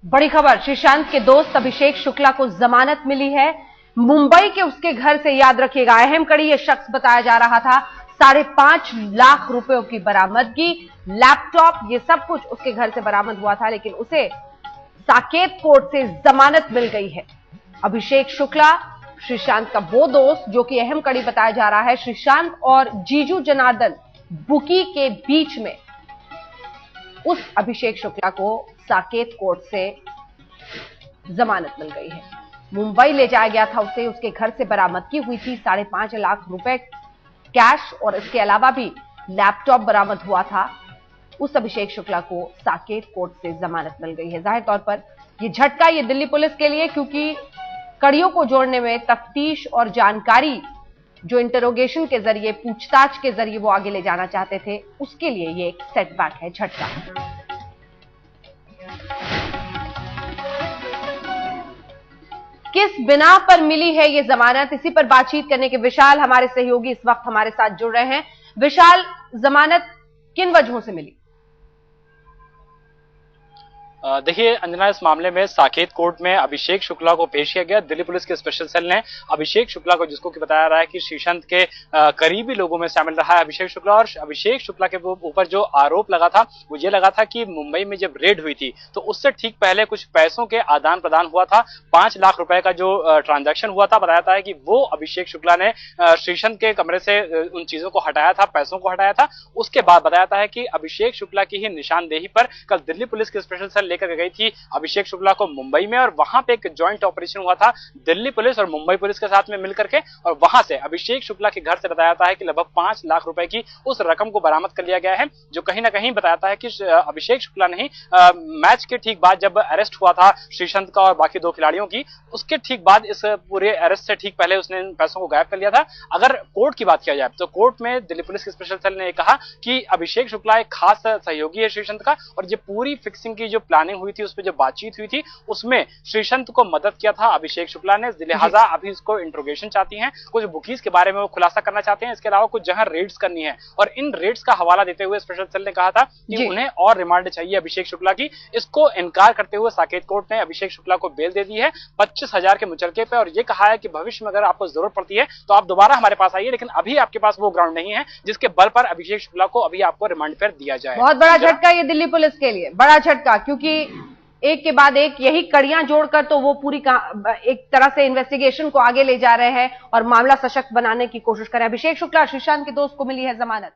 बड़ी खबर, श्रीशांत के दोस्त अभिषेक शुक्ला को जमानत मिली है। मुंबई के उसके घर से, याद रखिएगा, अहम कड़ी ये शख्स बताया जा रहा था। 5.5 लाख रुपयों की बरामदगी, लैपटॉप, ये सब कुछ उसके घर से बरामद हुआ था, लेकिन उसे साकेत कोर्ट से जमानत मिल गई है। अभिषेक शुक्ला, श्रीशांत का वो दोस्त जो कि अहम कड़ी बताया जा रहा है, श्रीशांत और जीजू जनार्दन बुकी के बीच में, उस अभिषेक शुक्ला को साकेत कोर्ट से जमानत मिल गई है। मुंबई ले जाया गया था उसे, उसके घर से बरामदगी हुई थी 5.5 लाख रुपए कैश, और इसके अलावा भी लैपटॉप बरामद हुआ था। उस अभिषेक शुक्ला को साकेत कोर्ट से जमानत मिल गई है। जाहिर तौर पर यह झटका ये दिल्ली पुलिस के लिए, क्योंकि कड़ियों को जोड़ने में तफ्तीश और जानकारी जो इंटरोगेशन के जरिए, पूछताछ के जरिए वो आगे ले जाना चाहते थे, उसके लिए ये एक सेटबैक है, झटका। किस बिना पर मिली है ये जमानत, इसी पर बातचीत करने के विशाल हमारे सहयोगी इस वक्त हमारे साथ जुड़ रहे हैं। विशाल, जमानत किन वजहों से मिली? देखिए अंजना, इस मामले में साकेत कोर्ट में अभिषेक शुक्ला को पेश किया गया। दिल्ली पुलिस के स्पेशल सेल ने अभिषेक शुक्ला को, जिसको कि बताया रहा है कि श्रीशांत के करीबी लोगों में शामिल रहा है अभिषेक शुक्ला, और अभिषेक शुक्ला के ऊपर जो आरोप लगा था वो ये लगा था कि मुंबई में जब रेड हुई थी तो उससे ठीक पहले कुछ पैसों के आदान प्रदान हुआ था। 5 लाख रुपए का जो ट्रांजैक्शन हुआ था, बताया था कि वो अभिषेक शुक्ला ने श्रीशांत के कमरे से उन चीजों को हटाया था, पैसों को हटाया था। उसके बाद बताया था कि अभिषेक शुक्ला की ही निशानदेही पर कल दिल्ली पुलिस के स्पेशल सेल लेकर गई थी अभिषेक शुक्ला को मुंबई में, और वहां पे एक जॉइंट ऑपरेशन हुआ था दिल्ली पुलिस और मुंबई पुलिस के साथ में मिलकर के, और वहां से अभिषेक शुक्ला के घर से बताया जाता है कि लगभग 5 लाख रुपए की उस रकम को बरामद कर लिया गया है, जो कहीं ना कहीं बताता है कि अभिषेक शुक्ला ने ही मैच के ठीक बाद, जब अरेस्ट हुआ था श्रीशांत का और बाकी 2 खिलाड़ियों की, उसके ठीक बाद, इस पूरे अरेस्ट से ठीक पहले उसने इन पैसों को गायब कर लिया था। अगर कोर्ट की बात किया जाए तो कोर्ट में दिल्ली पुलिस के स्पेशल सेल ने कहा कि अभिषेक शुक्ला एक खास सहयोगी है श्रीशांत का, और ये पूरी फिक्सिंग की जो प्लानिंग हुई थी, उस पर जो बातचीत हुई थी, उसमें श्रीशांत को मदद किया था अभिषेक शुक्ला ने। लिहाजा अभी इसको इंट्रोगेशन चाहती हैं, कुछ बुकीज के बारे में वो खुलासा करना चाहते हैं, इसके अलावा कुछ जहां रेड्स करनी है, और इन रेड्स का हवाला देते हुए स्पेशल सेल ने कहा था कि उन्हें और रिमांड चाहिए अभिषेक शुक्ला की। इसको इनकार करते हुए साकेत कोर्ट ने अभिषेक शुक्ला को बेल दे दी है 25,000 के मुचलके पे, और ये कहा है कि भविष्य में अगर आपको जरूरत पड़ती है तो आप दोबारा हमारे पास आइए, लेकिन अभी आपके पास वो ग्राउंड नहीं है जिसके बल पर अभिषेक शुक्ला को अभी आपको रिमांड पर दिया जाए। बहुत बड़ा झटका ये दिल्ली पुलिस के लिए, बड़ा झटका, क्योंकि एक के बाद एक यही कड़ियां जोड़कर तो वो पूरी एक तरह से इन्वेस्टिगेशन को आगे ले जा रहे हैं और मामला सशक्त बनाने की कोशिश कर रहे हैं। अभिषेक शुक्ला, श्रीशांत के दोस्त को मिली है जमानत।